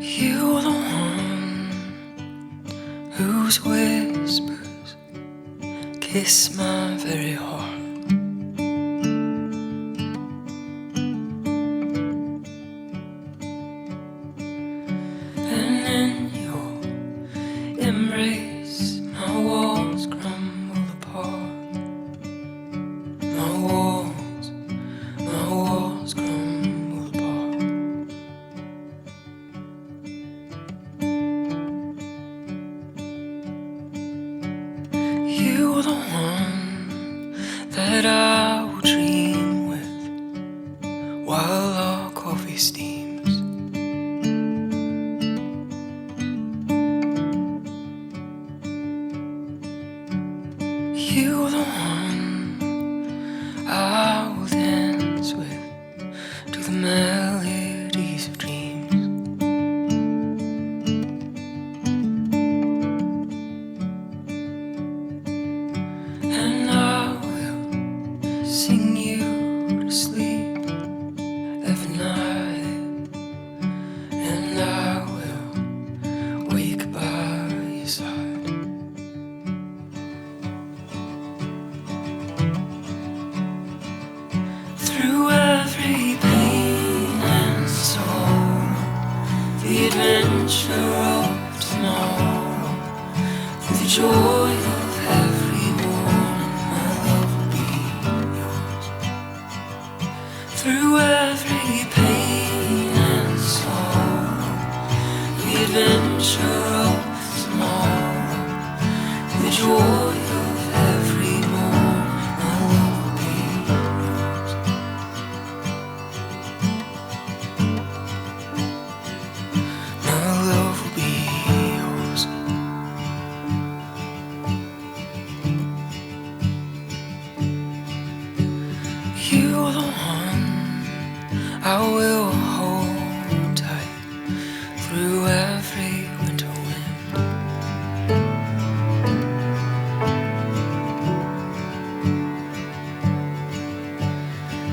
You're the one whose whispers kiss my very heart. And in your embrace, my walls crumble apart. My walls crumble apart. You're the one that I will dream with while our coffee steams. You're the one I will dance with to the melodies of dreams. And I will sing you to sleep every night. And I will wake by your side. Through every pain and sorrow, the adventure of tomorrow, through the joy of every morning, my love will be yours. Through every pain and sorrow, the adventure of tomorrow, through the joy of every morning, my love will be yours. My love will be yours. You're the one I will hold tight through every winter wind.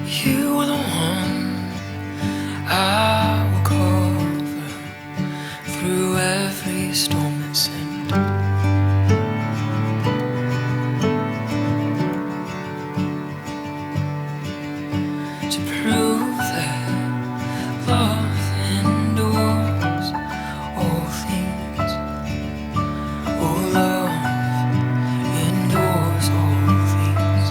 You're the one I will cover through every storm and send. To prove that love endures all things. Oh, love endures all things.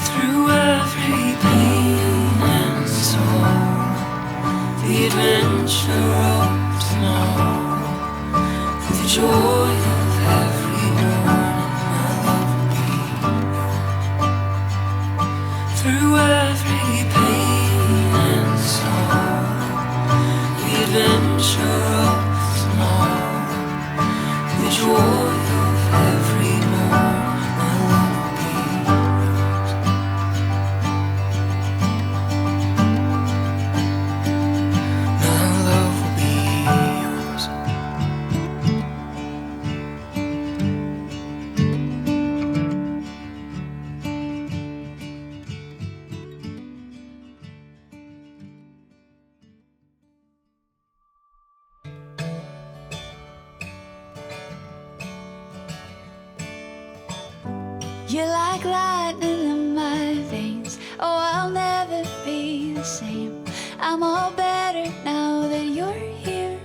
Through every pain and sorrow, the adventure of tomorrow, through the joy of every morning, my love will be yours. Through every pain and sorrow, the adventure of tomorrow, through the joy of every morning, my love will be yours. My love will be yours. You're like lightning in my veins. Oh, I'll never be the same. I'm all better now that you're here.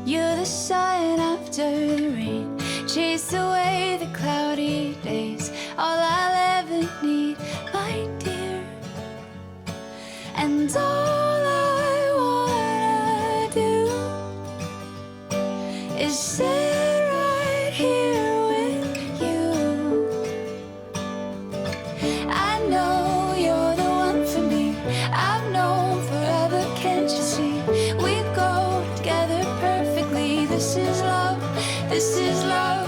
You're the sun after the rain, chase away the cloudy days. All I'll ever need, my dear. And all I wanna do is sit right here with you. I know you're the one for me. I've known forever, can't you see? We go together perfectly. This is love, this is love.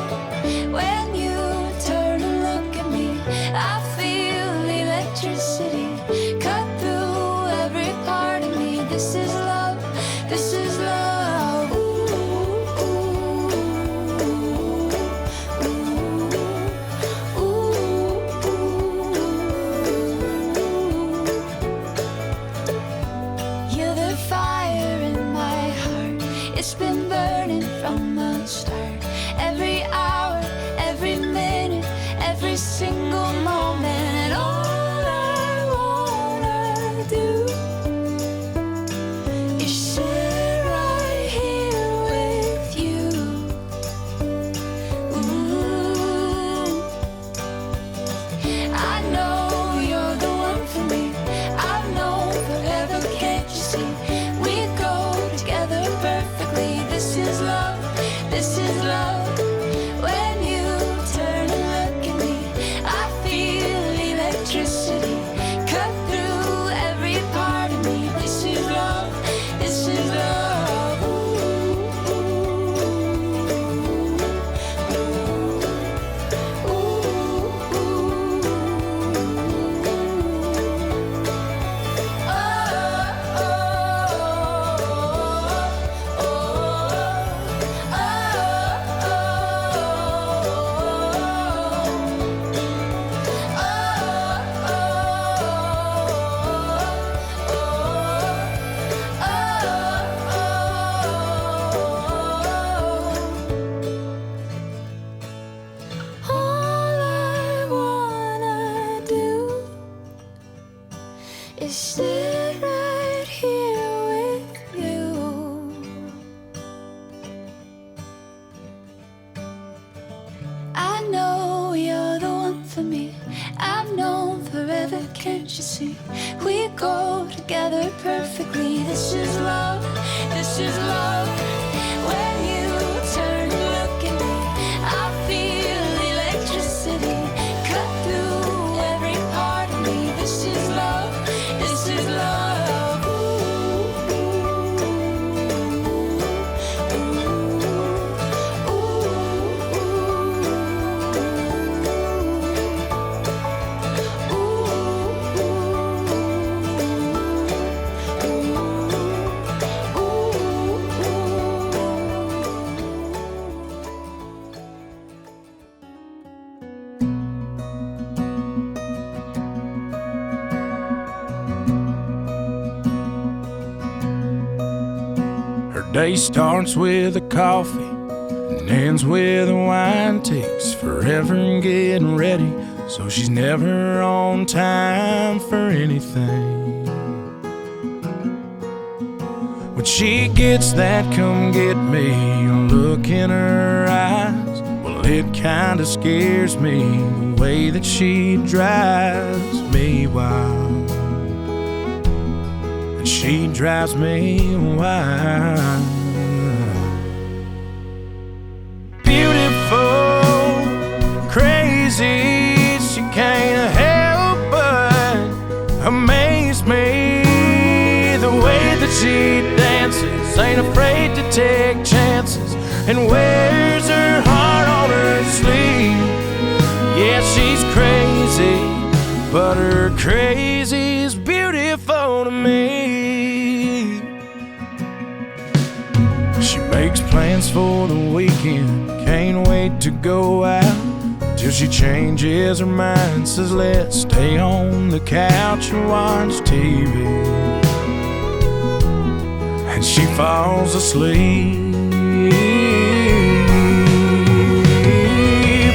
When you turn and look at me, I feel electricity cut through every part of me. This is love, this is love. Ooh, ooh, ooh, ooh. sit right here with you. I know you're the one for me. I've known forever, can't you see? We go together perfectly. This is love, this is love. When you turn and look at me, I feel electricity cut through every part of me. This is love, this is love. Ooh, ooh, Her day starts with a coffee and ends with a wine. Takes forever in getting ready, so she's never on time for anything. When she gets that come get me look in her eyes, well, it kinda scares me the way that she drives me wild. She drives me wild. Beautiful, crazy, she can't help but amaze me. The way that she dances, ain't afraid to take chances, and wears her heart on her sleeve. Yeah, she's crazy, but her crazy's beautiful to me. She makes plans for the weekend, can't wait to go out, till she changes her mind, says let's stay on the couch and watch TV. And she falls asleep.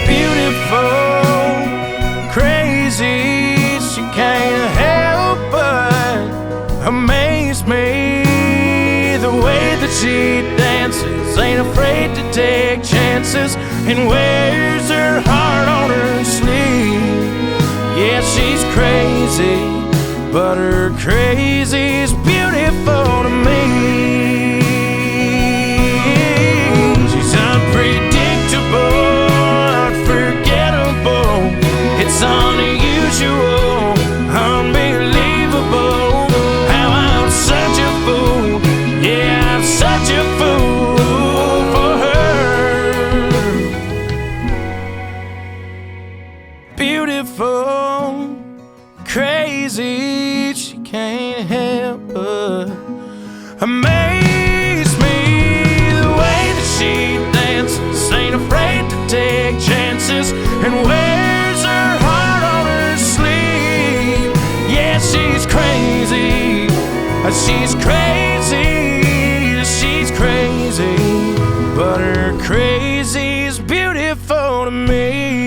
Beautiful, crazy, she can't help but amaze me. The way that she dances, ain't afraid to take chances, and wears her heart on her sleeve. Yeah, she's crazy, but her crazy's beautiful to me. She's unpredictable, unforgettable, it's unusual, unbelievable. How I'm such a fool, yeah, I'm such a fool for her. Beautiful, crazy, she can't help but amaze me. The way that she dances, ain't afraid to take chances, and wears her heart on her sleeve. Yeah, she's crazy, she's crazy, she's crazy, but her crazy's beautiful to me.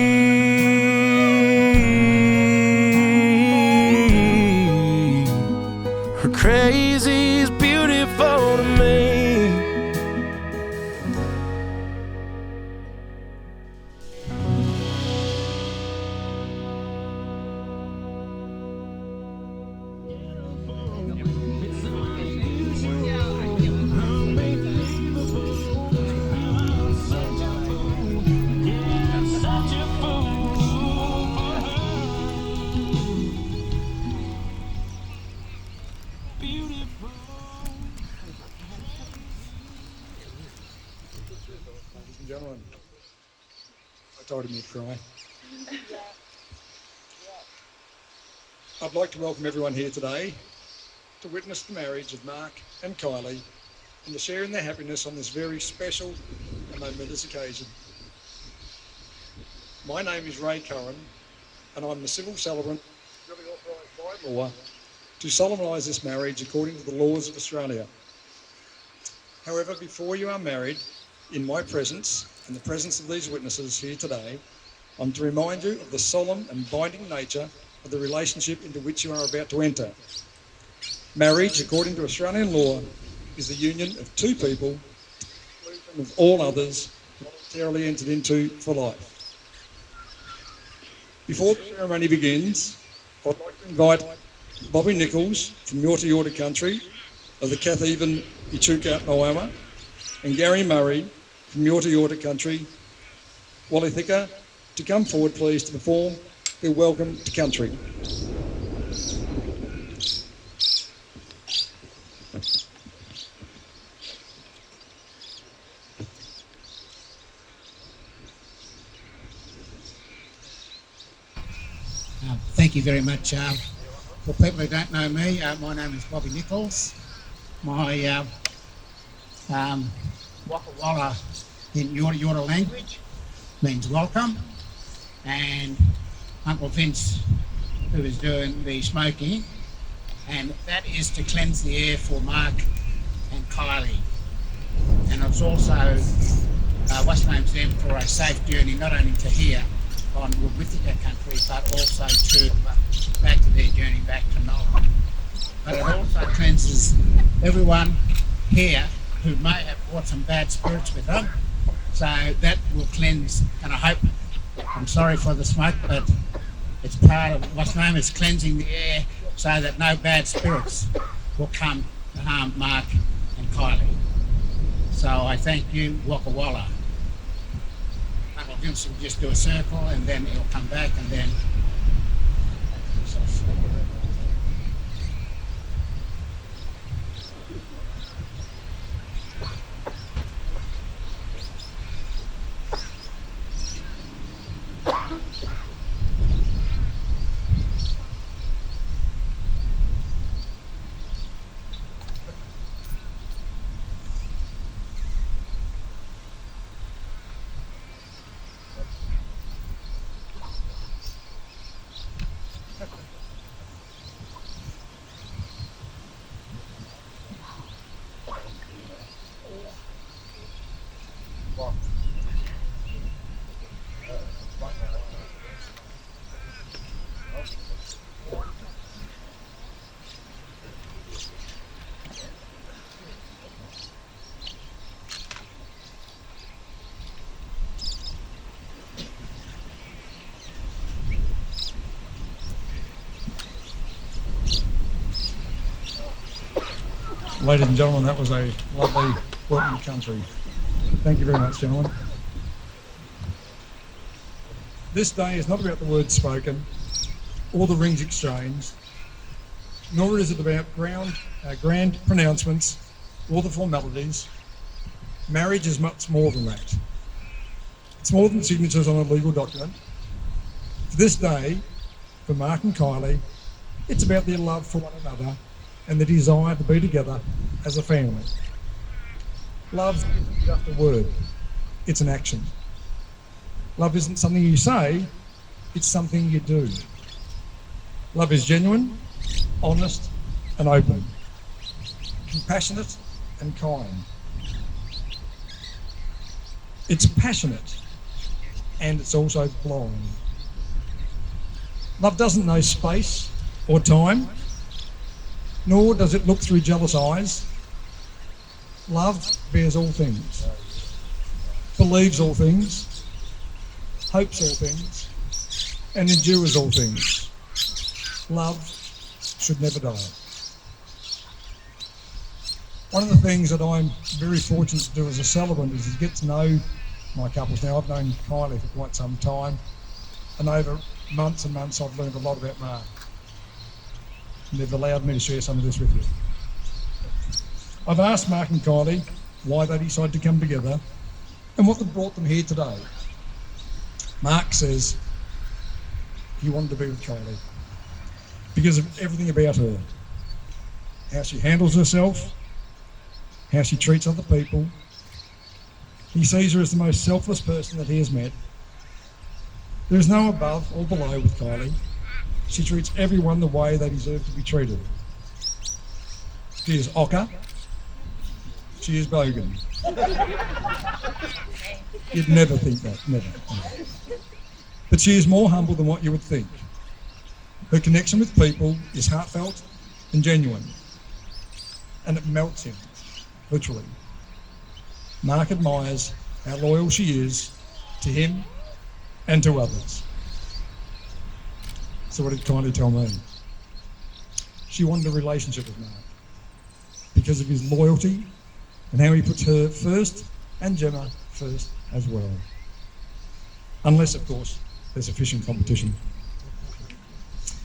Her crazy's beautiful to me. Gentlemen, I told him you'd cry. I'd like to welcome everyone here today to witness the marriage of Mark and Kylie and to share in their happiness on this very special and momentous occasion. My name is Ray Curran, and I'm the civil celebrant duly authorised by law to solemnise this marriage according to the laws of Australia. However, before you are married, in my presence and the presence of these witnesses here today, I'm to remind you of the solemn and binding nature of the relationship into which you are about to enter. Marriage, according to Australian law, is the union of two people with all others voluntarily entered into for life. Before the ceremony begins, I'd like to invite Bobby Nichols from Yorta Yorta country of the Cathaven Echuca Moama and Gary Murray from Yorta Yorta country, Wallithika, to come forward please to perform their welcome to country. Thank you very much. For people who don't know me, my name is Bobby Nichols. My Waka Walla in Yorta Yorta language means welcome, and Uncle Vince, who is doing the smoking, and that is to cleanse the air for Mark and Kylie. And it's also what's name's them for a safe journey, not only to here on Withika country, but also to back to their journey back to Nola. But it also cleanses everyone here who may have brought some bad spirits with them. So that will cleanse, and I hope, I'm sorry for the smoke, but it's part of what's known as cleansing the air so that no bad spirits will come to harm Mark and Kylie. So I thank you, Waka Walla. Uncle Vince will just do a circle and then he'll come back and then. Ladies and gentlemen, that was a lovely welcome to country. Thank you very much, gentlemen. This day is not about the words spoken or the rings exchanged, nor is it about grand pronouncements or the formalities. Marriage is much more than that. It's more than signatures on a legal document. For this day, for Mark and Kylie, it's about their love for one another and the desire to be together as a family. Love isn't just a word, it's an action. Love isn't something you say, it's something you do. Love is genuine, honest and open, compassionate and kind. It's passionate and it's also blind. Love doesn't know space or time, nor does it look through jealous eyes. Love bears all things, believes all things, hopes all things, and endures all things. Love should never die. One of the things that I'm very fortunate to do as a celebrant is to get to know my couples. Now, I've known Kylie for quite some time, and over months and months I've learned a lot about Mark. And they've allowed me to share some of this with you. I've asked Mark and Kylie why they decided to come together and what brought them here today. Mark says he wanted to be with Kylie because of everything about her. How she handles herself, how she treats other people. He sees her as the most selfless person that he has met. There is no above or below with Kylie. She treats everyone the way they deserve to be treated. She is ochre. She is bogan. You'd never think that, never. But she is more humble than what you would think. Her connection with people is heartfelt and genuine. and it melts him, literally. Mark admires how loyal she is to him and to others. So what did Kylie tell me? She wanted a relationship with Mark because of his loyalty and how he puts her first and Gemma first as well. Unless, of course, there's a fishing competition.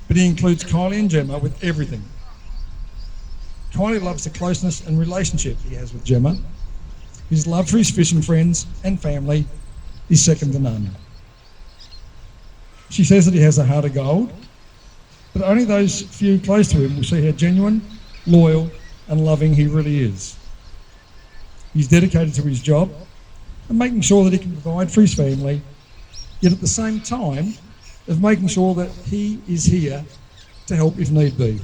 But he includes Kylie and Gemma with everything. Kylie loves the closeness and relationship he has with Gemma. His love for his fishing friends and family is second to none. She says that he has a heart of gold, but only those few close to him will see how genuine, loyal and loving he really is. He's dedicated to his job and making sure that he can provide for his family, yet at the same time of making sure that he is here to help if need be,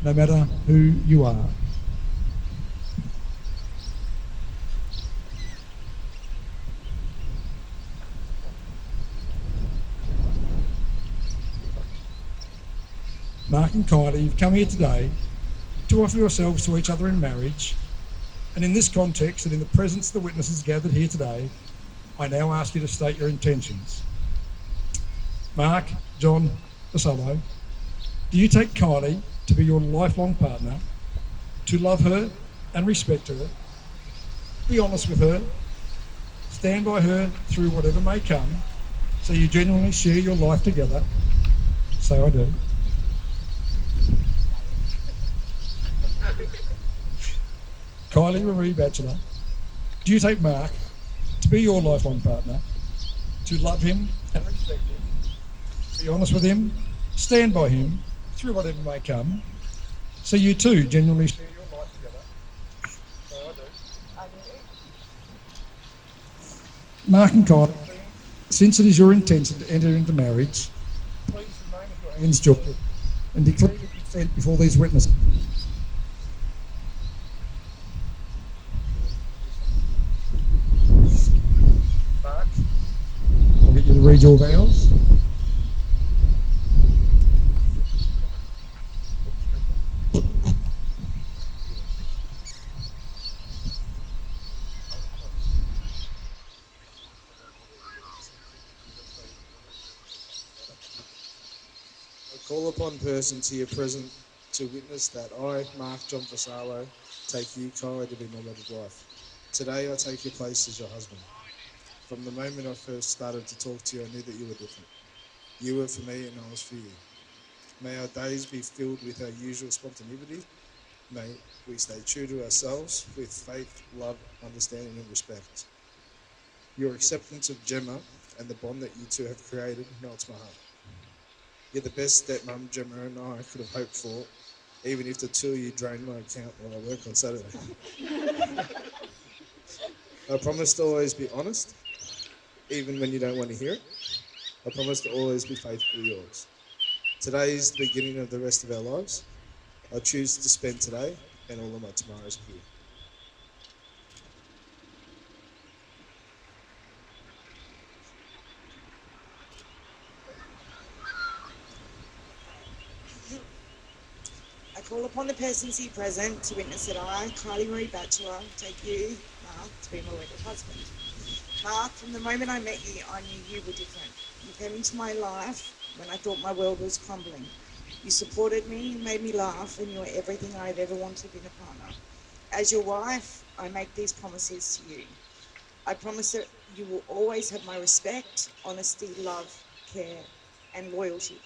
no matter who you are. Mark and Kylie, you've come here today to offer yourselves to each other in marriage, and in this context and in the presence of the witnesses gathered here today, I now ask you to state your intentions. Mark, John, Vassallo, do you take Kylie to be your lifelong partner, to love her and respect her, be honest with her, stand by her through whatever may come, so you genuinely share your life together? So I do. Kylie Marie Bachelor, do you take Mark to be your lifelong partner, to love him and respect him, be honest with him, stand by him through whatever may come, so you too genuinely share your life together? So I do. Mark and Kylie, since it is your intention to enter into marriage, please remain at your hands joined and declare your consent before these witnesses. Mark, I'll get you to read your vows. I call upon persons here present to witness that I, Mark John Vassallo, take you, Kylie, to be my wedded wife. Today I take your place as your husband. From the moment I first started to talk to you, I knew that you were different. You were for me and I was for you. May our days be filled with our usual spontaneity. May we stay true to ourselves with faith, love, understanding and respect. Your acceptance of Gemma and the bond that you two have created melts my heart. You're the best stepmum Gemma and I could have hoped for, even if the two of you drain my account while I work on Saturday. I promise to always be honest, even when you don't want to hear it. I promise to always be faithfully yours. Today is the beginning of the rest of our lives. I choose to spend today and all of my tomorrows here. I call upon the persons here present to witness that I, Kylie Marie Bachelor, take you, Mark, to be my wedded husband. Mark, from the moment I met you, I knew you were different. You came into my life when I thought my world was crumbling. You supported me, made me laugh, and you were everything I've ever wanted in a partner. As your wife, I make these promises to you. I promise that you will always have my respect, honesty, love, care, and loyalty.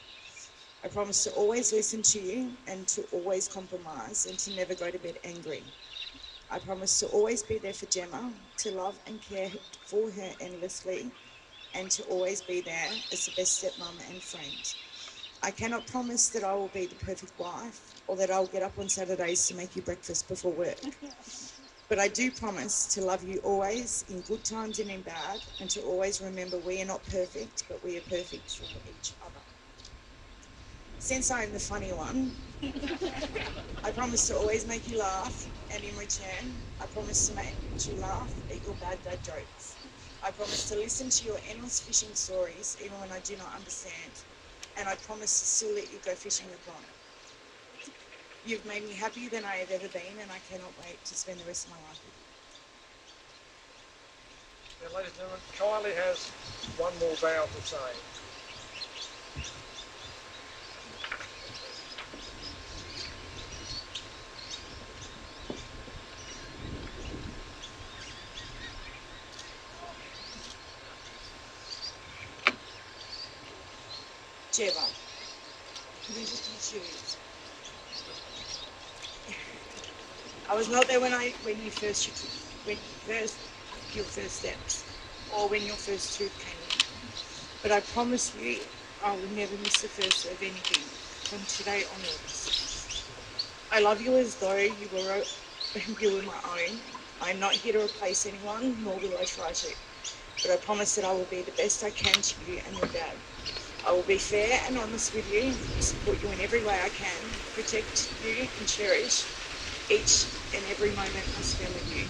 I promise to always listen to you and to always compromise and to never go to bed angry. I promise to always be there for Gemma, to love and care for her endlessly, and to always be there as the best stepmom and friend. I cannot promise that I will be the perfect wife or that I'll get up on Saturdays to make you breakfast before work. But I do promise to love you always, in good times and in bad, and to always remember we are not perfect, but we are perfect for each other. Since I am the funny one, I promise to always make you laugh, and in return, I promise to make you laugh at your bad dad jokes. I promise to listen to your endless fishing stories, even when I do not understand, and I promise to still let you go fishing the pond. You've made me happier than I have ever been, and I cannot wait to spend the rest of my life with you. Now, ladies and gentlemen, Kylie has one more vow to say. Jeba, can you just be serious? I was not there when you first your first steps, or when your first tooth came in. But I promise you, I will never miss the first of anything from today onwards. I love you as though you were my own. I'm not here to replace anyone, nor will I try to. But I promise that I will be the best I can to you and your dad. I will be fair and honest with you, support you in every way I can, protect you and cherish each and every moment I spend with you.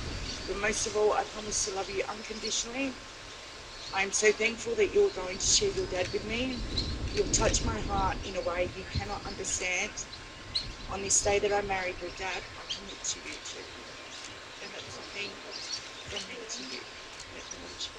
But most of all, I promise to love you unconditionally. I am so thankful that you're going to share your dad with me. You'll touch my heart in a way you cannot understand. On this day that I married your dad, I commit to you too. And that's a thing from me to you. Let me watch you.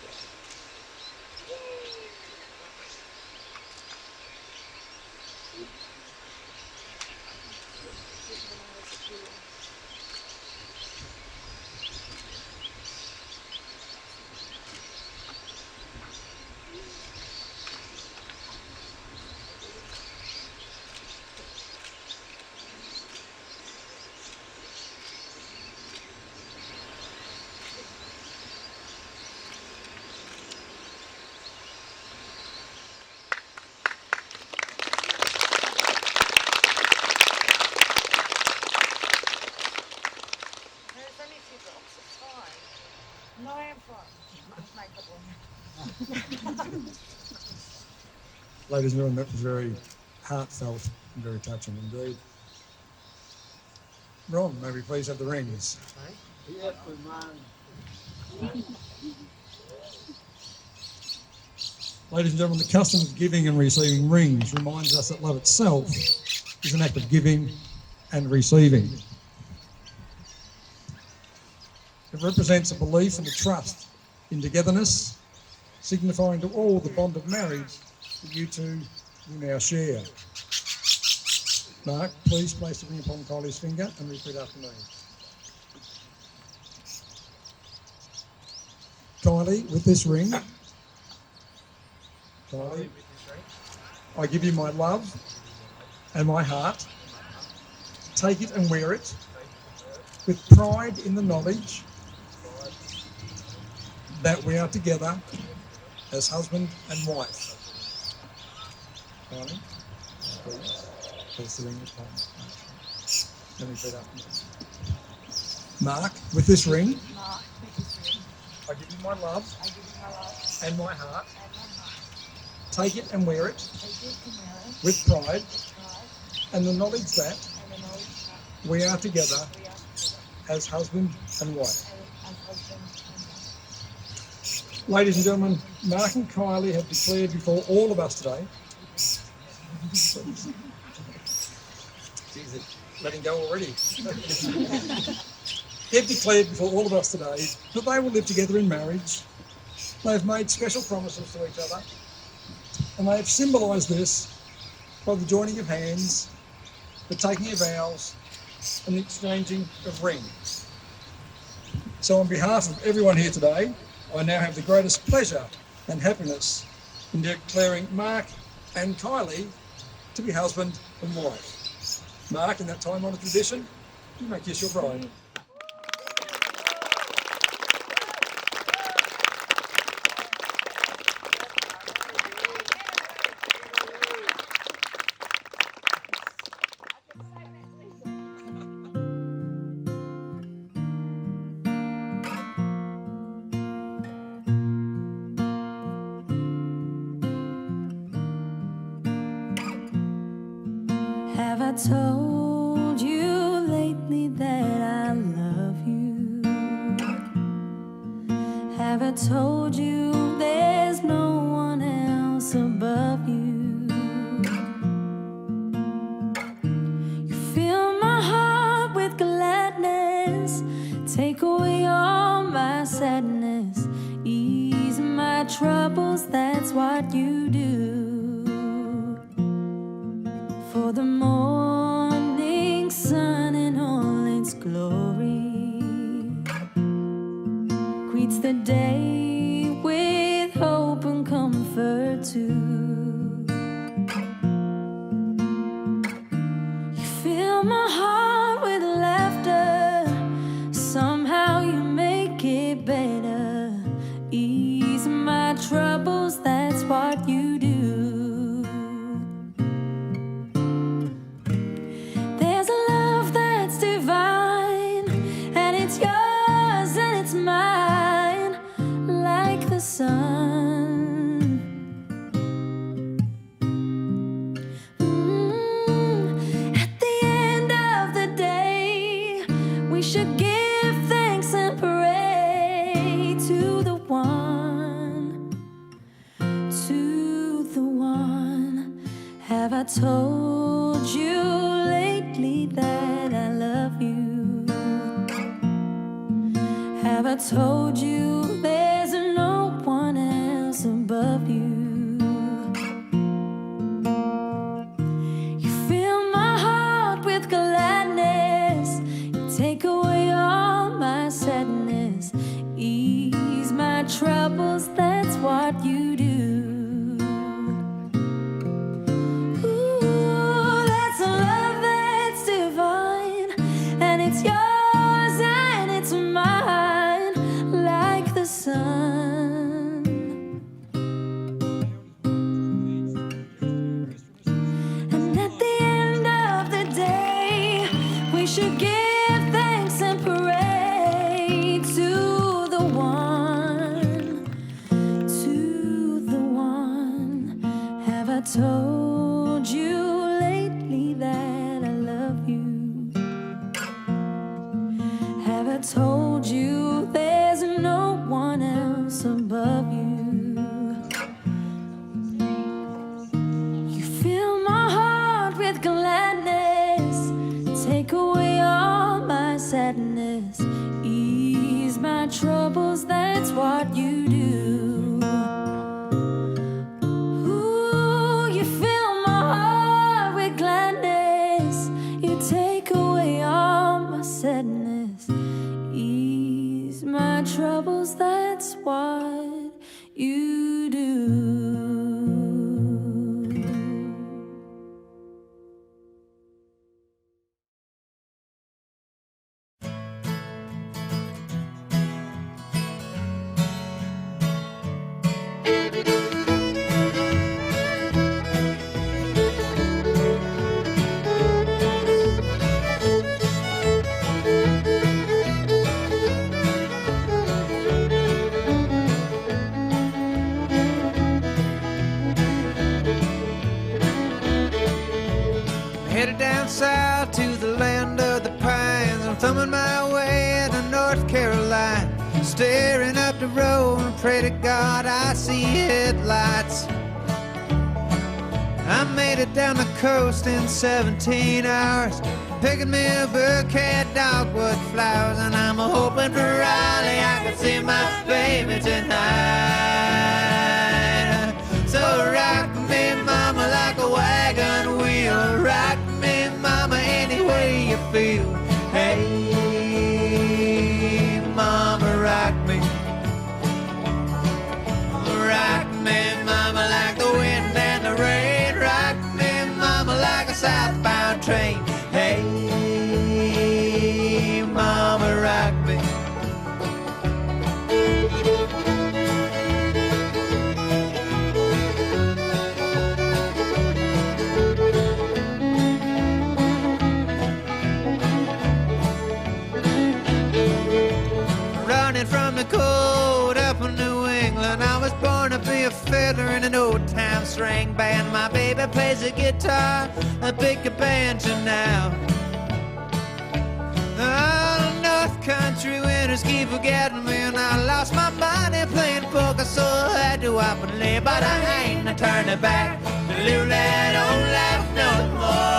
There's only a few drops, it's fine. No, I'm fine. Ladies and gentlemen, that was very heartfelt and very touching indeed. Ron, may we please have the rings? Ladies and gentlemen, the custom of giving and receiving rings reminds us that love itself is an act of giving and receiving. It represents a belief and a trust in togetherness, signifying to all the bond of marriage that you two will now share. Mark, please place the ring upon Kylie's finger and repeat after me. Kylie, with this ring, Kylie, I give you my love and my heart. Take it and wear it with pride in the knowledge that we are together as husband and wife. Kylie, please place the ring upon. Let me repeat after me. Mark, with this ring, I give you my love and my heart. Take it and wear it with pride and the knowledge that we are together as husband and wife. Ladies and gentlemen, Mark and Kylie have declared before all of us today, letting go already. They've declared before all of us today that they will live together in marriage. They have made special promises to each other, and they have symbolised this by the joining of hands, the taking of vows, and the exchanging of rings. So on behalf of everyone here today, I now have the greatest pleasure and happiness in declaring Mark and Kylie to be husband and wife. Mark, in that time-honoured tradition, you may kiss your bride. Have I told you lately that I love you? Have I told you there's no one else above you? You fill my heart what you do. For the morning sun in all its glory greets the day with hope and comfort too. You fill my heart with laughter, somehow you make it better. Ease my troubles, that's what you do. There's a love that's divine, and it's yours and it's mine, like the sun. At the end of the day, we should give thanks and pray to the one, to the one. Have I told you lately that I love you? Have I told you there's no one else above you? You fill my heart with gladness, you take away all my sadness, ease my troubles, that's what you do. Ooh, that's a love that's divine, and it's yours and it's mine, like the sun. And at the end of the day, we should give thanks and pray to the one, to the one. Have I told you lately that I love you? Have I told you there's no one else above you? You fill my heart with gladness, take away all my sadness, ease my troubles, that's what you do. Ooh, you fill my heart with gladness, you take away all my sadness, ease my troubles, that's what you do. Headed down south to the land of the pines. I'm thumbing my way to North Carolina, staring up the road and pray to God I see headlights. I made it down the coast in 17 hours, picking me a bouquet of dogwood flowers, and I'm hoping for Raleigh I can see my baby tonight. So rock me, mama, like a wagon wheel. Rock me, mama, any way you feel. Hey, mama, rock me. Rock me, mama, like the wind and the rain. Rock me, mama, like a southbound train. Hey, mama, rock me. Running from the cold up in New England, I was born to be a fiddler in an old-time string band. My baby plays the guitar, I pick a banjo now. Oh, North Country winters keep forgetting me, and I lost my money playing poker, so I had to up and leave. But I ain't no turning back to live that old life no more.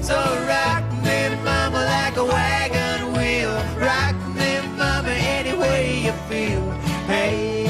So rock me, mama, like a wagon wheel. Rock me, mama, any way you feel. Hey,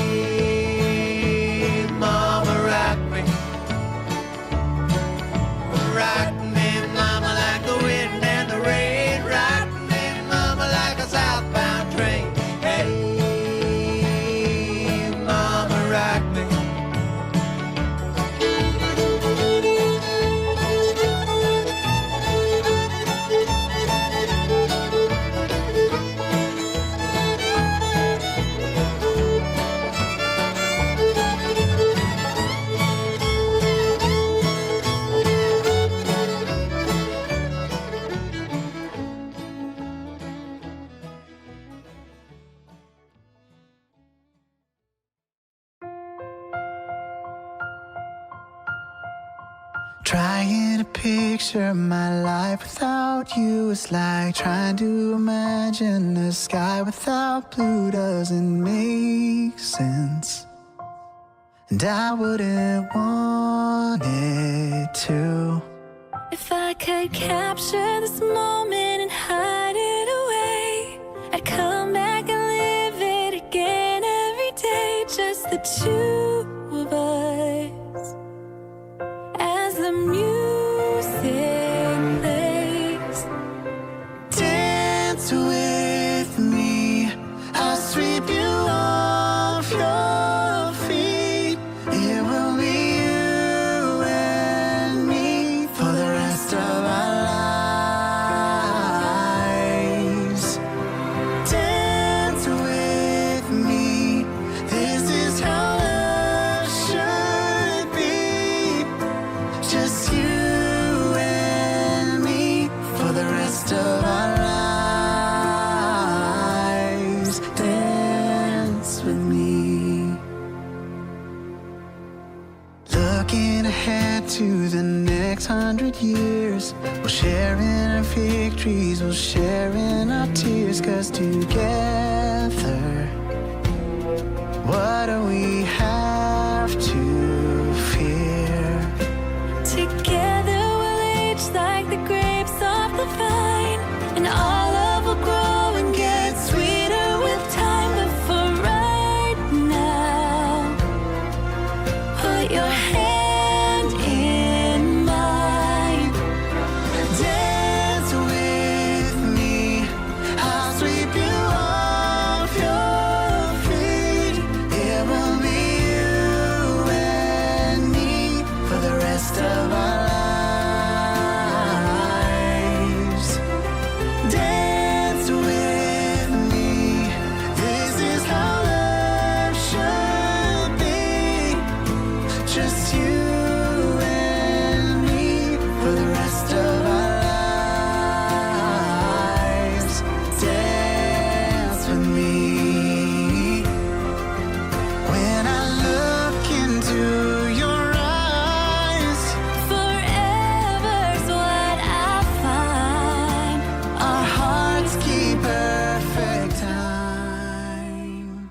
Trying to picture my life without you is like trying to imagine a sky without blue doesn't make sense. And I wouldn't want it to. If I could capture this moment and hide it away, I'd come back and live it again every day. Just the two of us as the music plays. Dance with me, I'll sweep you off your feet. It will be you and me for the rest of our lives. Dance with me, this is how love should be. Just you and me for the rest of our lives. Dance with me. Looking ahead to the next 100 years, we'll share in our victories, we'll share in our tears. 'Cause together, what do we have to fear? Together we'll age like the grapes of the vine, and our love will grow and get sweeter with time. But for right now, put your hand in mine. Dance with me, I'll sweep you off your feet. It will be you and me for the rest of our lives. Dance with me, this is how love should be. Just you and me for the rest of our lives. Dance with me. When I look into your eyes, Forever's what I find. our hearts keep perfect time.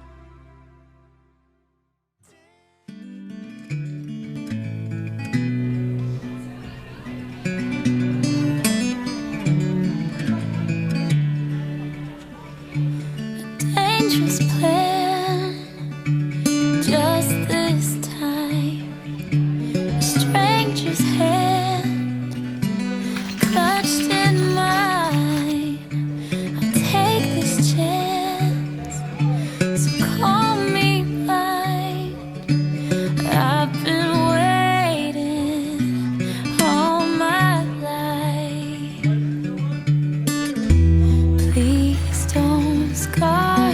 Dangerous plan, just this time. A stranger's hand clutched in mine. I'll take this chance, so call me mine. I've been waiting all my life. Please don't scar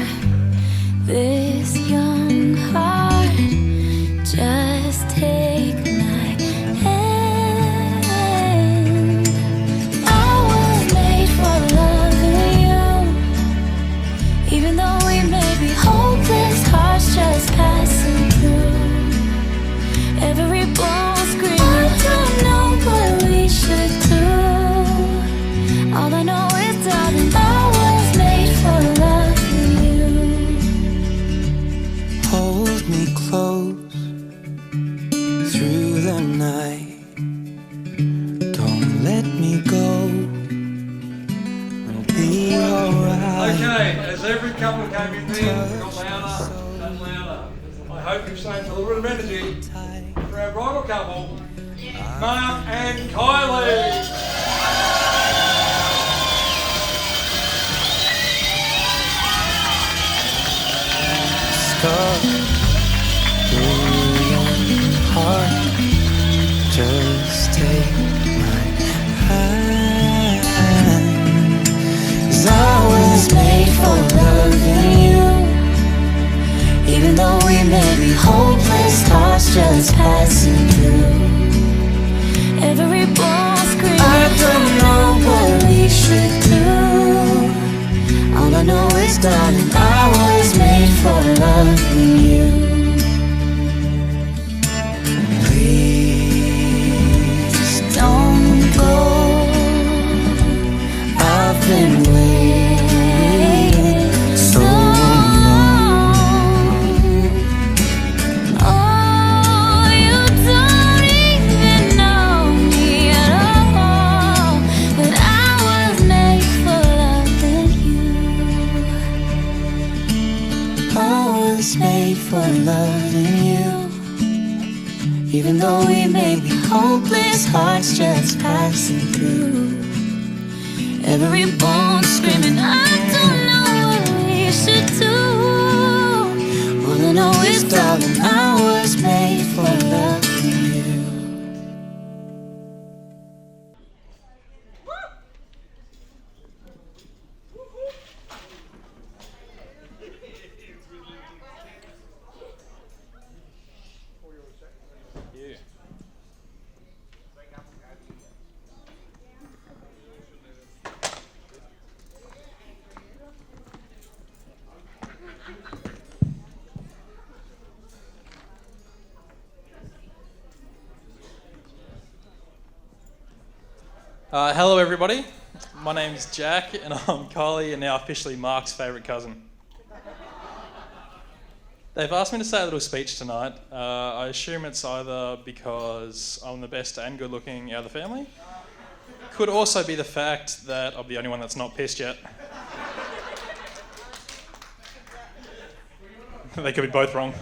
this young heart. Just take my hand. I was made for loving you, even though we may be hopeless hearts just passing through. Every bone scream, I don't know what we should do. All I know is, darling, I was made for loving you. Hold me close through the night. Don't let me go. We'll be alright. Okay, as every couple came in there, got louder and louder. I hope you've saved a little bit of energy for our bridal couple, Mark and Kylie. Stuck through your heart. Just take my hand. 'Cause I was made for loving you, even though we may be hopeless hearts just passing through. Every bone scream, I don't know what we should do. all I know is, darling, I was made for loving you. Please Even though we may be hopeless, hearts just passing through. Every bone screaming, I don't know what we should do. All I know is, darling, I was made for loving you. Hello everybody, my name's Jack and I'm Kylie and now officially Mark's favourite cousin. They've asked me to say a little speech tonight. I assume it's either because I'm the best and good looking out of the family. Could also be the fact that I'm the only one that's not pissed yet. They could be both wrong.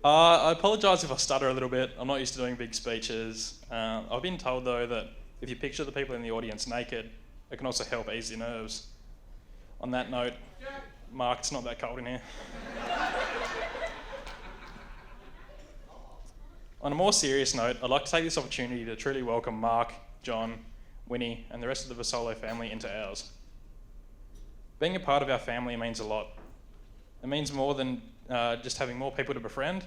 I apologise if I stutter a little bit. I'm not used to doing big speeches. I've been told though that if you picture the people in the audience naked, it can also help ease your nerves. On that note, Mark, it's not that cold in here. On a more serious note, I'd like to take this opportunity to truly welcome Mark, John, Winnie, and the rest of the Vassallo family into ours. Being a part of our family means a lot. It means more than just having more people to befriend.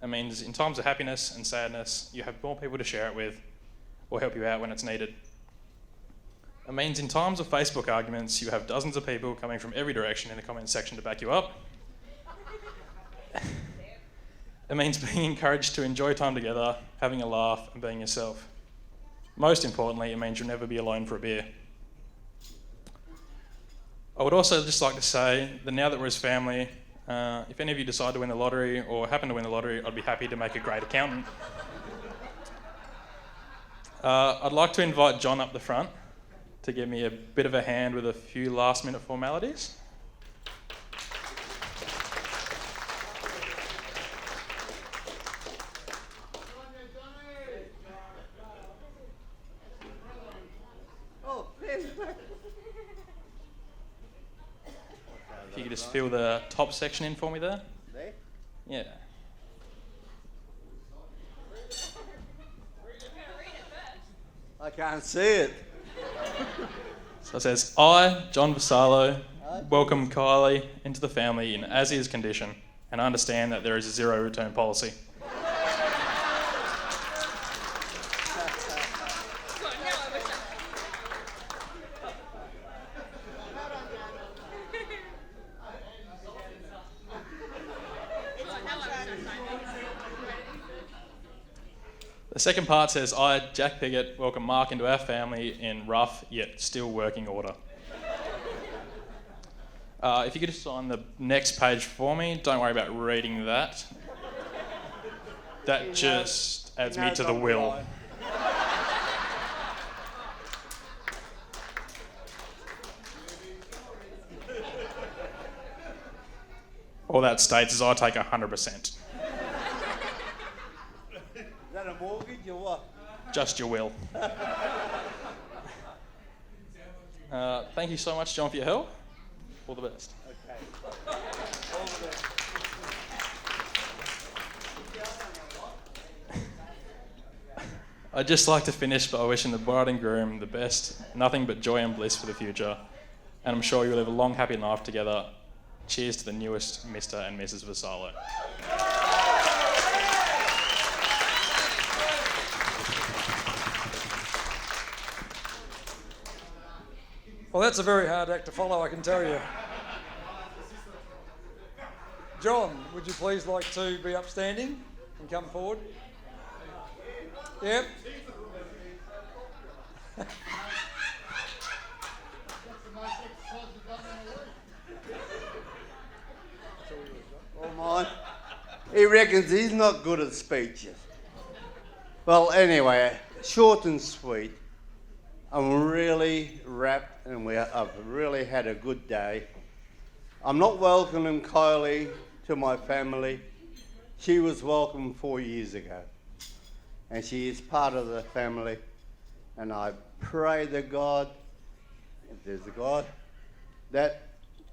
It means in times of happiness and sadness, you have more people to share it with or help you out when it's needed. It means in times of Facebook arguments, you have dozens of people coming from every direction in the comments section to back you up. It means being encouraged to enjoy time together, having a laugh and being yourself. Most importantly, it means you'll never be alone for a beer. I would also just like to say that now that we're as family, if any of you decide to win the lottery or happen to win the lottery, I'd be happy to make a great accountant. I'd like to invite John up the front to give me a bit of a hand with a few last minute formalities. If you could just fill the top section in for me there. There? Yeah. I can't see it. So it says, I, John Vassallo, welcome Kylie into the family in as-is condition and understand that there is a zero return policy. The second part says, I, Jack Piggott, welcome Mark into our family in rough yet still working order. If you could just sign the next page for me, don't worry about reading that. That just adds me to the will. All that states is I take 100%. Is that a mortgage or what? Just your will. Thank you so much, John, for your help. All the best. Okay. All the best. I'd just like to finish by wishing the bride and groom the best, nothing but joy and bliss for the future. And I'm sure you'll live a long, happy life together. Cheers to the newest Mr. and Mrs. Vassallo. Well, that's a very hard act to follow, I can tell you. John, would you please like to be upstanding and come forward? Yep. Oh my. He reckons he's not good at speeches. Well, anyway, short and sweet. I'm really wrapped and I've really had a good day. I'm not welcoming Kylie to my family. She was welcomed 4 years ago, and she is part of the family. And I pray to God, if there's a God, that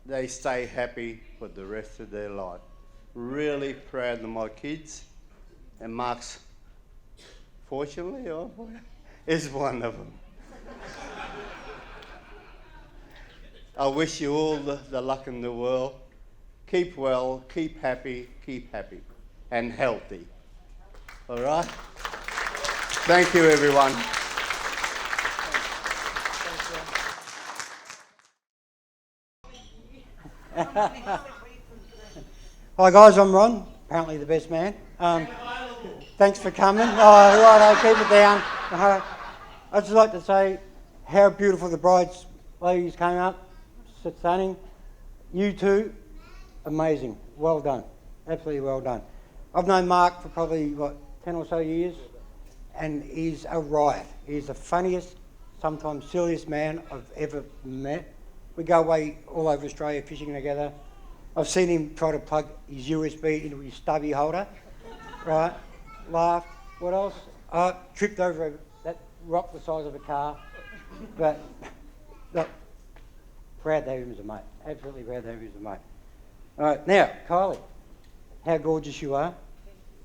they stay happy for the rest of their life. Really proud of my kids, and Mark's, fortunately, is one of them. I wish you all the luck in the world. Keep well, keep happy, and healthy. All right? Thank you, everyone. Hi guys, I'm Ron, apparently the best man. Thanks for coming. Oh, right, keep it down. I'd just like to say how beautiful the brides ladies came up, stunning. You two, amazing, well done, absolutely well done. I've known Mark for probably, 10 or so years, and he's a riot. He's the funniest, sometimes silliest man I've ever met. We go away all over Australia fishing together. I've seen him try to plug his USB into his stubby holder, right? Laughed. What else? Tripped over that rock the size of a car. But, look, proud to have him as a mate. Absolutely proud to have him as a mate. All right, now, Kylie, how gorgeous you are.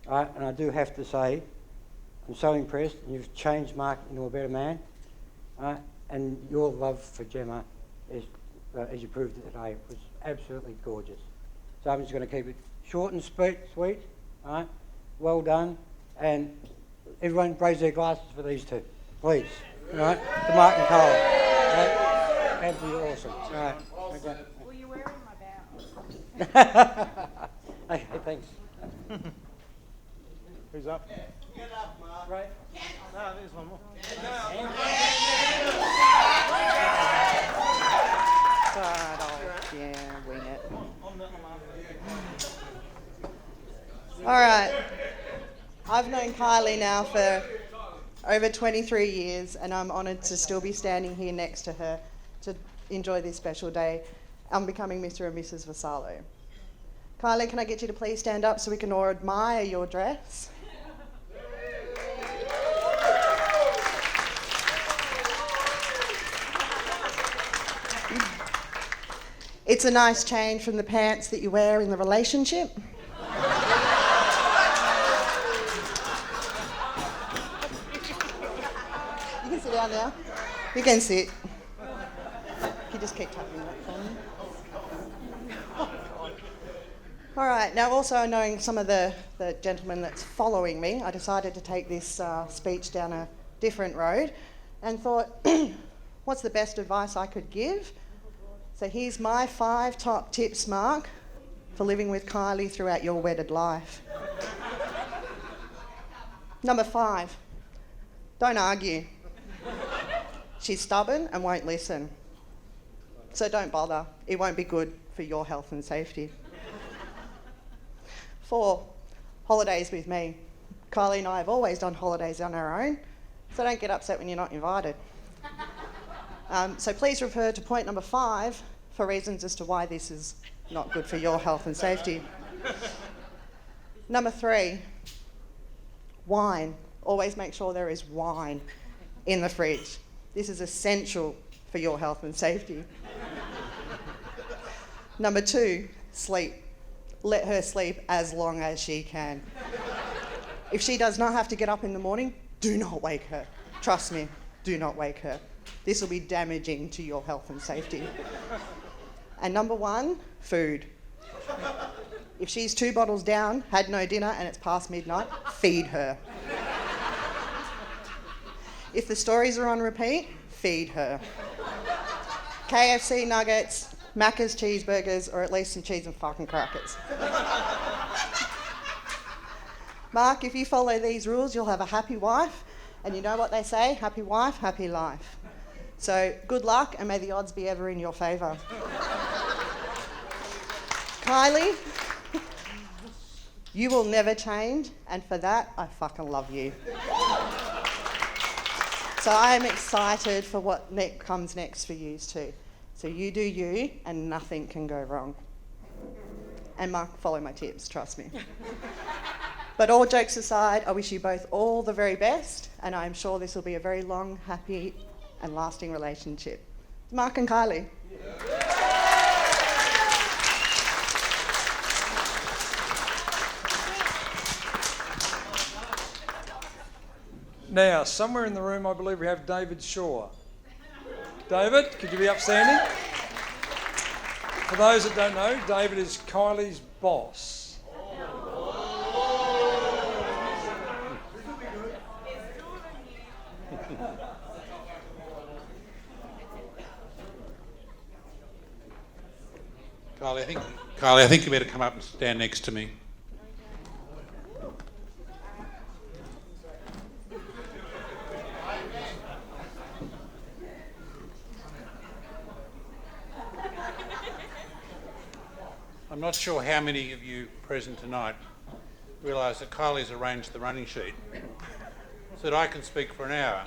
All right, and I do have to say, I'm so impressed. You've changed Mark into a better man. All right, and your love for Gemma is, as you proved it today, was absolutely gorgeous. So I'm just going to keep it short and sweet, all right? Well done. And everyone raise their glasses for these two, please. All right? To Mark and Cole. Right? Absolutely awesome. All right. Okay. Well, you're wearing my bow. Okay, thanks. Who's up? Get up, Mark. Right. No, there's one more. Yeah, wing it. All right. I've known Kylie now for over 23 years, and I'm honoured to still be standing here next to her to enjoy this special day. I'm becoming Mr. and Mrs. Vassallo. Kylie, can I get you to please stand up so we can all admire your dress? It's a nice change from the pants that you wear in the relationship. You can sit down now. You can sit. You just keep tapping that for me. All right, now also knowing some of the gentlemen that's following me, I decided to take this speech down a different road and thought, what's the best advice I could give? So here's my 5 top tips, Mark, for living with Kylie throughout your wedded life. Number 5, don't argue. She's stubborn and won't listen. So don't bother. It won't be good for your health and safety. 4, holidays with me. Kylie and I have always done holidays on our own, so don't get upset when you're not invited. So please refer to point number 5 for reasons as to why this is not good for your health and safety. Number 3, wine. Always make sure there is wine in the fridge. This is essential for your health and safety. Number 2, sleep. Let her sleep as long as she can. If she does not have to get up in the morning, do not wake her. Trust me, do not wake her. This will be damaging to your health and safety. And number 1, food. If she's 2 bottles down, had no dinner, and it's past midnight, feed her. If the stories are on repeat, feed her. KFC nuggets, Macca's cheeseburgers, or at least some cheese and fucking crackers. Mark, if you follow these rules, you'll have a happy wife. And you know what they say? Happy wife, happy life. So good luck, and may the odds be ever in your favour. Kylie, you will never change, and for that, I fucking love you. So I am excited for what comes next for you too. So you do you, and nothing can go wrong. And Mark, follow my tips, trust me. But all jokes aside, I wish you both all the very best, and I'm sure this will be a very long, happy, and lasting relationship. Mark and Kylie. Now, somewhere in the room, I believe we have David Shaw. David, could you be upstanding? For those that don't know, David is Kylie's boss. Kylie, I think you better come up and stand next to me. I'm not sure how many of you present tonight realise that Kylie's arranged the running sheet so that I can speak for an hour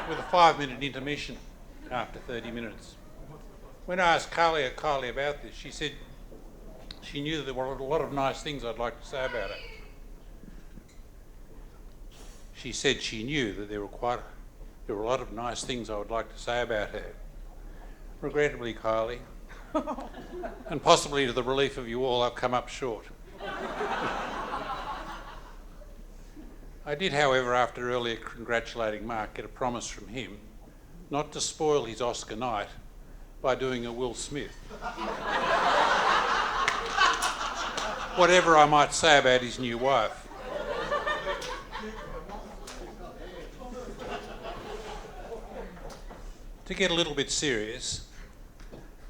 with a 5-minute intermission after 30 minutes. When I asked Kylie about this, she said she knew there were a lot of nice things I'd like to say about her. She said she knew that there were a lot of nice things I would like to say about her. Regrettably, Kylie, and possibly to the relief of you all, I've come up short. I did, however, after earlier congratulating Mark, get a promise from him not to spoil his Oscar night by doing a Will Smith. Whatever I might say about his new wife. To get a little bit serious,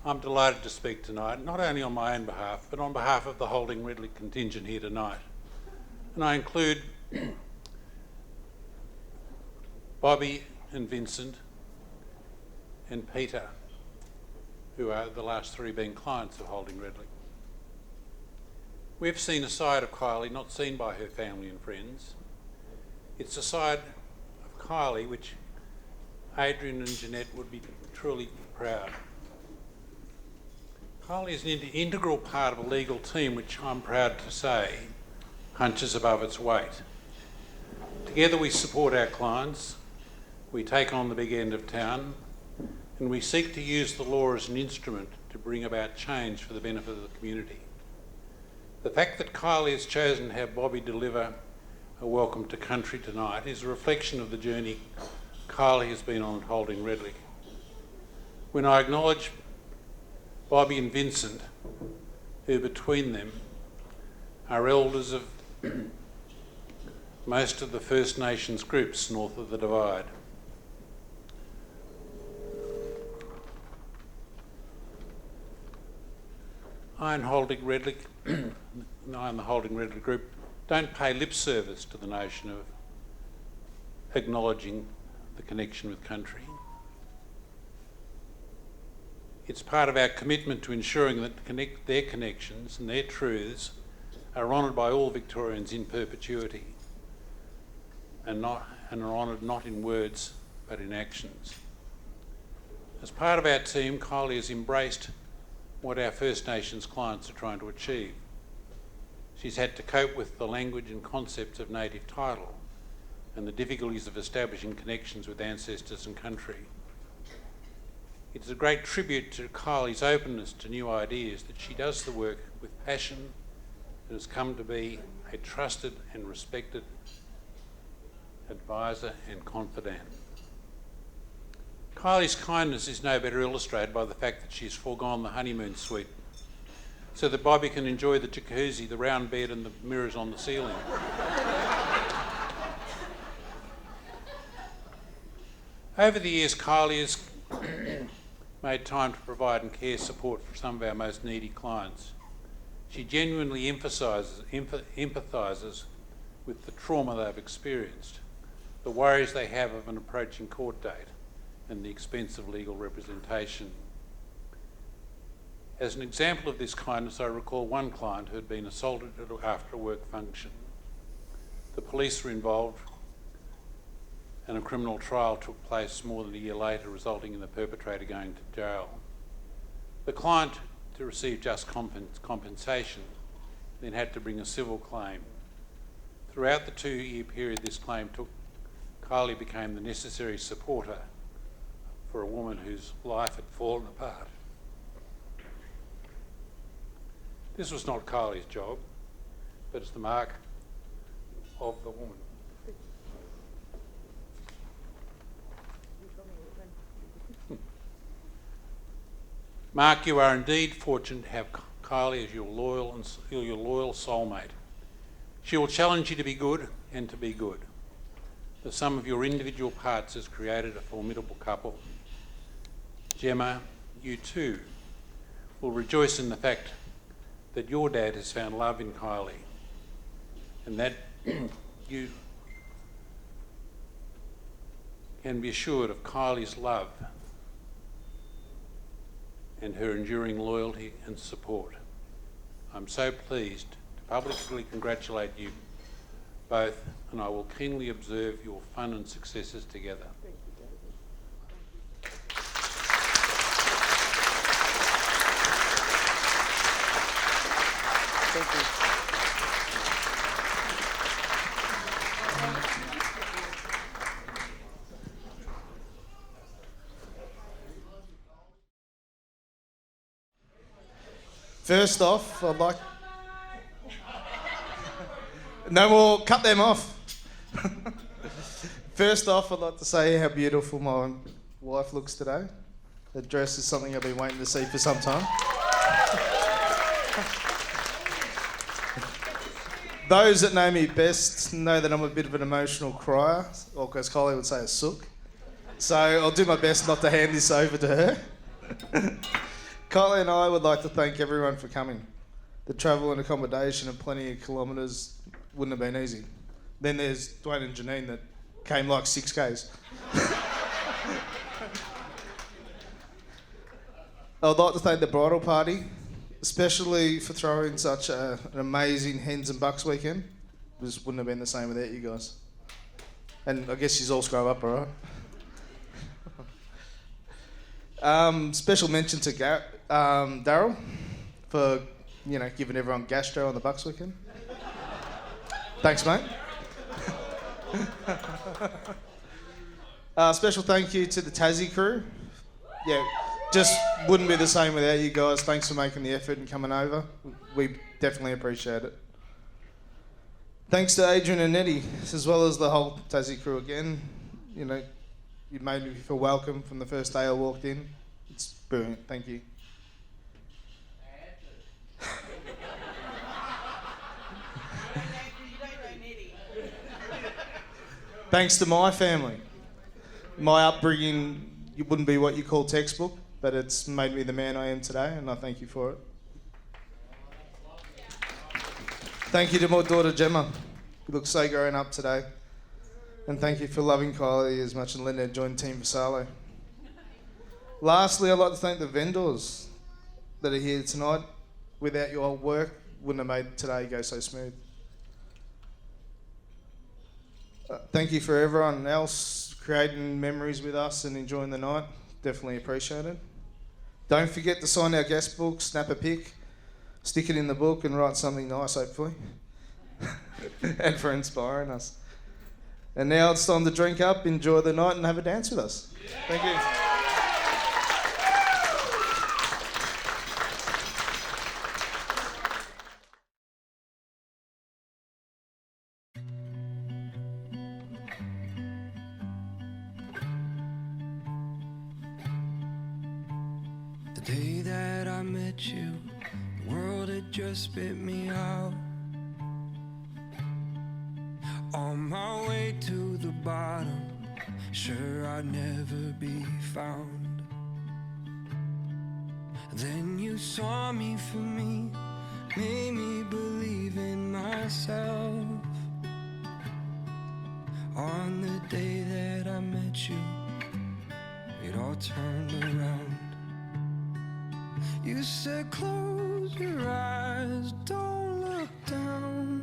I'm delighted to speak tonight, not only on my own behalf, but on behalf of the Holding Ridley contingent here tonight. And I include Bobby and Vincent and Peter, who are the last three being clients of Holding Ridley. We've seen a side of Kylie not seen by her family and friends. It's a side of Kylie which Adrian and Jeanette would be truly proud. Kylie is an integral part of a legal team which I'm proud to say punches above its weight. Together we support our clients, we take on the big end of town, and we seek to use the law as an instrument to bring about change for the benefit of the community. The fact that Kylie has chosen to have Bobby deliver a welcome to country tonight is a reflection of the journey Kylie has been on at Holding Ridley. When I acknowledge Bobby and Vincent, who between them are elders of most of the First Nations groups north of the Divide. I and the Holding Ridley group don't pay lip service to the notion of acknowledging the connection with country. It's part of our commitment to ensuring that their connections and their truths are honoured by all Victorians in perpetuity and are honoured not in words but in actions. As part of our team, Kylie has embraced what our First Nations clients are trying to achieve. She's had to cope with the language and concepts of native title and the difficulties of establishing connections with ancestors and country. It's a great tribute to Kylie's openness to new ideas that she does the work with passion and has come to be a trusted and respected advisor and confidant. Kylie's kindness is no better illustrated by the fact that she's foregone the honeymoon suite so that Bobby can enjoy the jacuzzi, the round bed and the mirrors on the ceiling. Over the years, Kylie has made time to provide and care support for some of our most needy clients. She genuinely empathises with the trauma they've experienced, the worries they have of an approaching court date, and the expense of legal representation. As an example of this kindness, I recall one client who had been assaulted after a work function. The police were involved and a criminal trial took place more than a year later, resulting in the perpetrator going to jail. The client, to receive just compensation, then had to bring a civil claim Throughout the 2-year period this claim took, Kylie became the necessary supporter for a woman whose life had fallen apart. This was not Kylie's job, but it's the mark of the woman. Mark, you are indeed fortunate to have Kylie as your loyal soulmate. She will challenge you to be good and to be good. The sum of your individual parts has created a formidable couple. Gemma, you too will rejoice in the fact that your dad has found love in Kylie, and that you can be assured of Kylie's love and her enduring loyalty and support. I'm so pleased to publicly congratulate you both, and I will keenly observe your fun and successes together. Thank you. First off, I'd like... No more, cut them off. First off, I'd like to say how beautiful my wife looks today. The dress is something I've been waiting to see for some time. Those that know me best know that I'm a bit of an emotional crier, or as Kylie would say, a sook. So I'll do my best not to hand this over to her. Kylie and I would like to thank everyone for coming. The travel and accommodation and plenty of kilometres wouldn't have been easy. Then there's Dwayne and Janine that came like 6Ks. I would like to thank the bridal party, especially for throwing such an amazing hens and bucks weekend. This wouldn't have been the same without you guys. And I guess you all scrub up, all right? Special mention to Daryl for, giving everyone gastro on the bucks weekend. Thanks, mate. Special thank you to the Tassie crew. Yeah, just wouldn't be the same without you guys. Thanks for making the effort and coming over. We definitely appreciate it. Thanks to Adrian and Eddie, as well as the whole Tassie crew again. You made me feel welcome from the first day I walked in. It's brilliant. Thank you. Thanks to my family. My upbringing, it wouldn't be what you call textbook, but it's made me the man I am today, and I thank you for it. Thank you to my daughter Gemma. You look so grown up today. And thank you for loving Kylie as much as Linda joined Team Vassallo. Lastly, I'd like to thank the vendors that are here tonight. Without your work, wouldn't have made today go so smooth. Thank you for everyone else creating memories with us and enjoying the night. Definitely appreciate it. Don't forget to sign our guest book, snap a pic, stick it in the book and write something nice, hopefully. And for inspiring us. And now it's time to drink up, enjoy the night and have a dance with us. Thank you. The day that I met you, the world had just spit me out. On my way to the bottom, sure I'd never be found. Then you saw me for me, made me believe in myself. On the day that I met you, it all turned around. You said close your eyes, don't look down.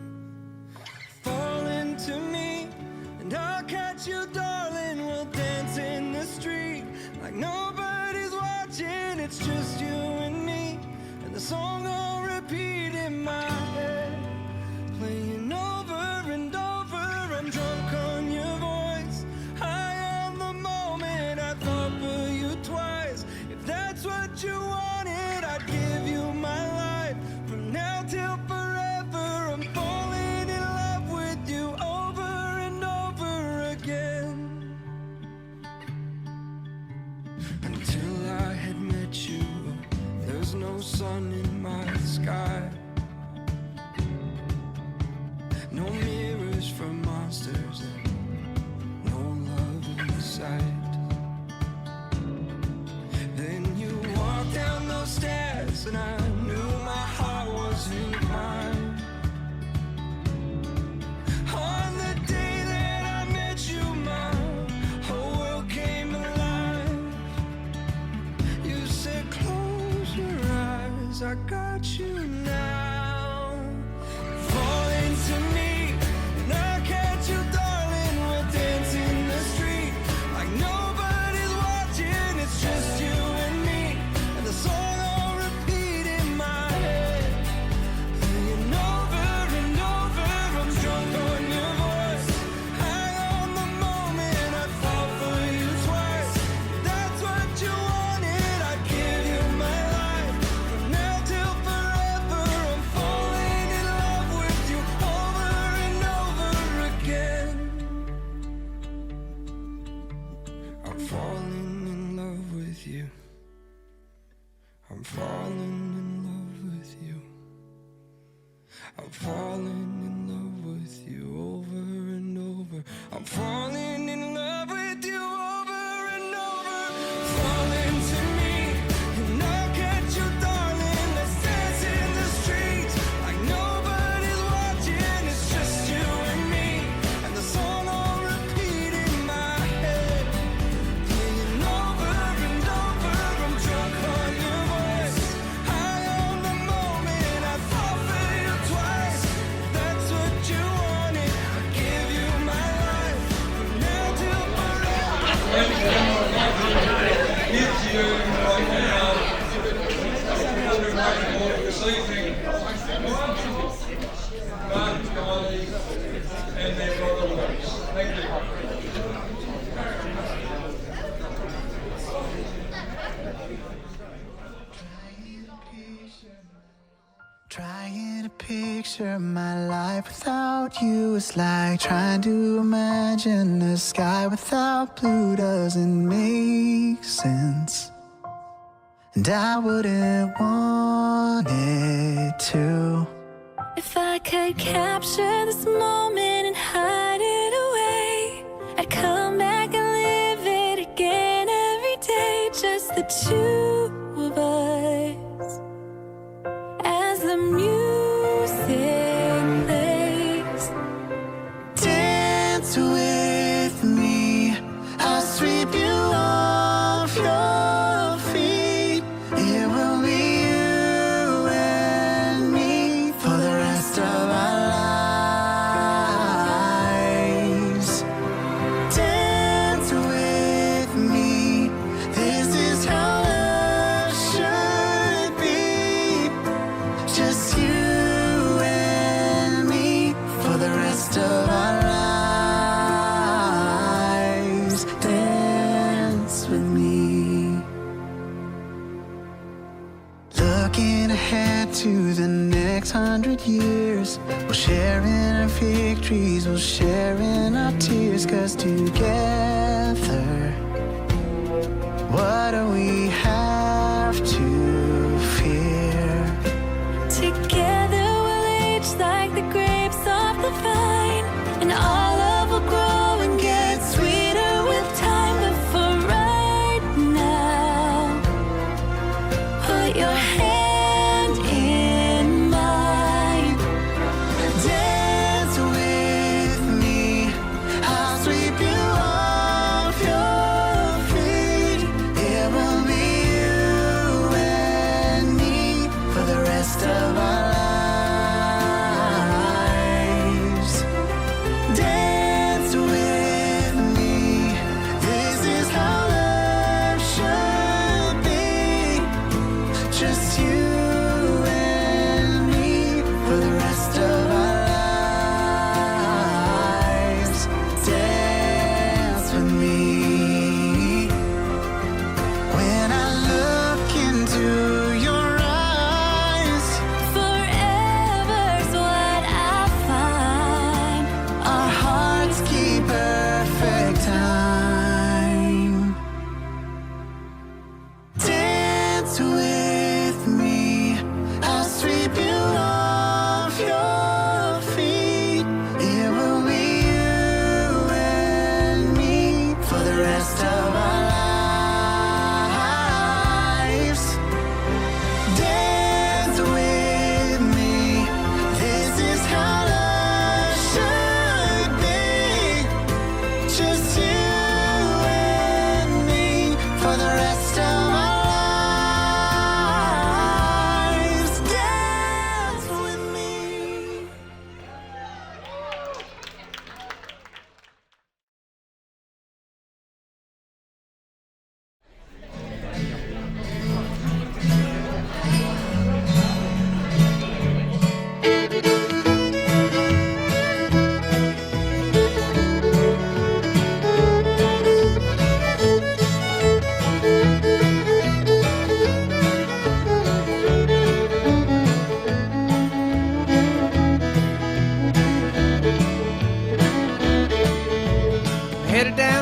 Fall into me and I'll catch you, darling. We'll dance in the street like nobody's watching. It's just you and me, and the song will repeat in my head, playing over and over. got you now. Fall into me, and I catch you, darling. We're dancing the street like nobody's watching. It's just you and me, and the song on repeat in my head, playing over and over. I'm drunk on your voice, high on the moment. I fall for you twice. That's what you wanted. I give you my life from now till forever. I'm falling in love with you over and over again. I'm falling in love with you. I'm falling in love with you. I'm falling in love with you over and over. I'm falling in love with you over and over. Fall into me, and I'll catch you, darling. Let's dance in the streets like nobody's watching. It's just you and me, and the song on repeat in my head, playing over and over. I'm drunk on your voice, high on the moment. I fall for you twice. That's what you wanted. I give you my life from now till forever. Trying to picture my life without you is like trying to imagine a sky without blue. Doesn't make sense, and I wouldn't want it to. If I could capture this moment and hide it away, I'd come back and live it again every day. Just the two of us as the music plays. Dance with me, I'll sweep you off your feet. It will be you and me for the rest of our lives. Dance with me, this is how love should be. Just you and me for the rest of our lives. Dance with me. Looking ahead to the next 100 years, we'll share in our victories, we'll share in our tears. 'Cause together, what do we have to fear? Together we'll age like the grapes of the vine, and our love will grow and get sweeter with time. But for right now, put your hand in mine. Dance with me, I'll sweep you off your feet. It will be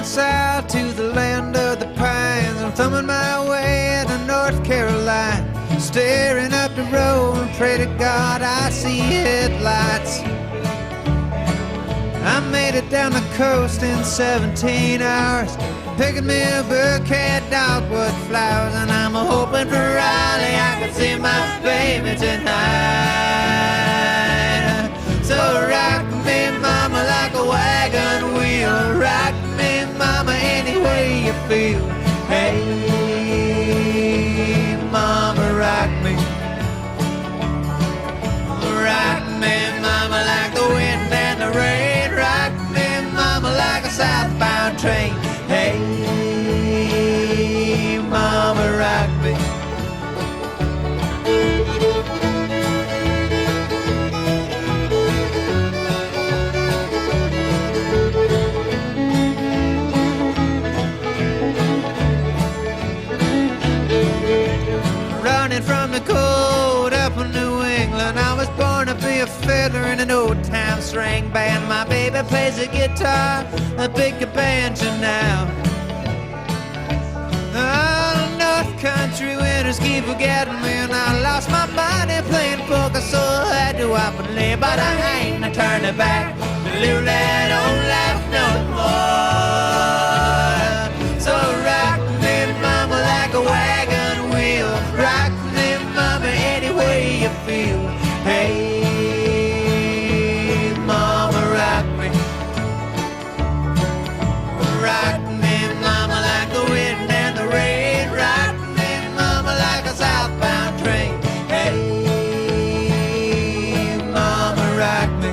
down south to the land of the pines. I'm thumbing my way to North Carolina, staring up the road and pray to God I see headlights. I made it down the coast in 17 hours, picking me a bouquet of dogwood flowers, and I'm hoping for Raleigh I can see my baby tonight. So rock me, mama, like a wagon wheel. Rock me, mama, any way you feel. Hey, mama, rock me. Rock me, mama, like the wind and the rain. Rock me, mama, like a southbound train. Hey, mama, rock me. Running from the cold up in New England, I was born to be a fiddler in an old-time string band. My baby plays the guitar, I pick a banjo now. Oh, North Country winters keep forgetting me, and I lost my money playing poker, so I had to up and leave. But I ain't turning back to live that old life no more. So rock me, mama, like a wagon wheel. Rock me, mama, any way you feel. Hey, mama, rock me. Rock me, mama, like the wind and the rain. Rock me, mama, like a southbound train. Hey, mama, rock me.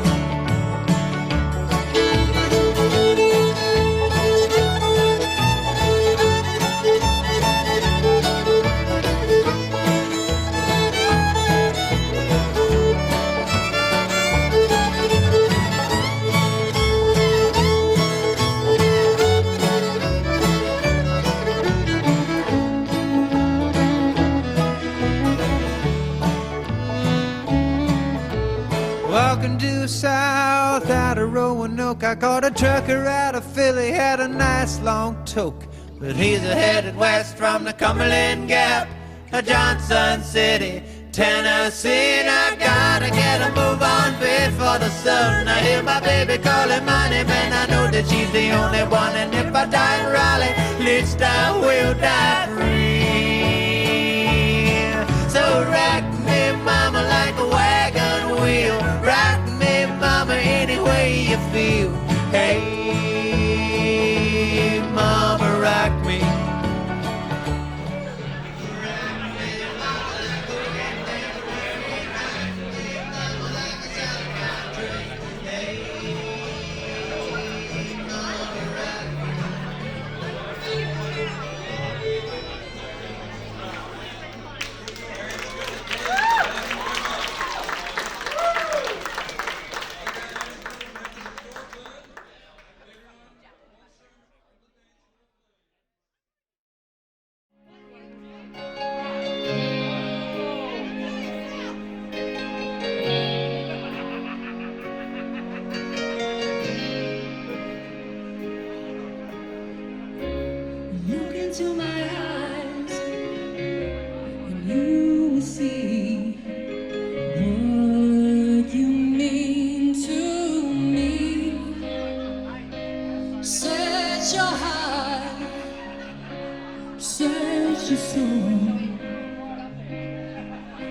Walking due south out of Roanoke, I caught a trucker out of Philly, had a nice long toke. But he's headed west from the Cumberland Gap to Johnson City, Tennessee. And I gotta get a move on before the sun. I hear my baby calling my name, and I know that she's the only one. And if I die in Raleigh, at least I will die free. So rock me, mama, like a wagon wheel. Rock me, mama, any way you feel. Hey, mama, rock me. Look into my eyes, and you will see what you mean to me. Search your heart, search your soul,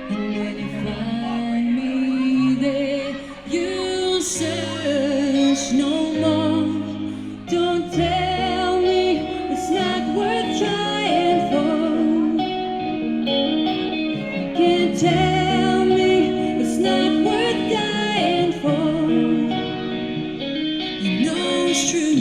and when you find me there, you'll search no more. Don't tell me it's not worth trying for. You can't tell me it's not worth dying for. You know it's true.